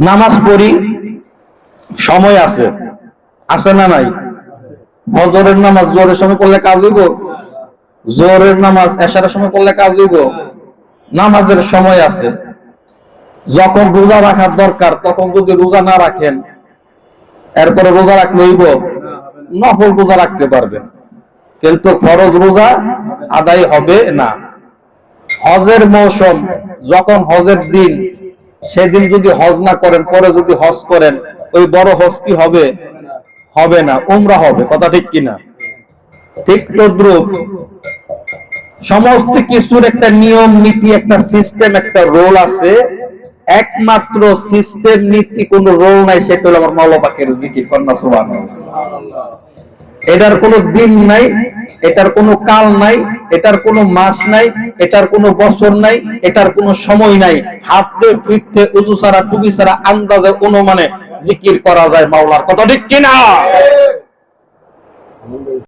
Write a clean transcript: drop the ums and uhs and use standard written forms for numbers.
নামাজ পড়ি, সময় আছে, আছে না নাই? ফজরের নামাজ জোহরের সময় পড়লে কাজ হইব? জোহরের নামাজ এশারের সময় পড়লে কাজ হইব? নামাজের সময় আছে। যখন রোজা রাখার দরকার তখন যদি রোজা না রাখেন, এরপরে রোজা রাখলে হইব? নফল রোজা রাখতে পারবেন, কিন্তু ফরজ রোজা আদায় হবে না। হজের মৌসুম, যখন হজের দিন, সেদিন যদি হজ না করেন, পরে যদি হজ করেন, ওই বড় হজ কি হবে? হবে না, উমরা হবে। কথা ঠিক কিনা? ঠিক তদ্রুপ সমস্ত কিছুর একটা নিয়ম নীতি, একটা সিস্টেম, একটা রোল আছে। একমাত্র সিস্টেম নীতি কোন রোল নাই, সেটা হলো আমার মাওলা পাকের জিকির। কন্যা সুবহানাল্লাহ। এটার কোনো দিন নাই, এটার কোনো কাল নাই, এটার কোনো মাস নাই, এটার কোনো বছর নাই, এটার কোনো সময় নাই। হাঁটতে ফিরতে উজু ছাড়া টুপি ছাড়া আন্দাজে অনুমানে জিকির করা যায় মাওলার। কথা ঠিক কিনা?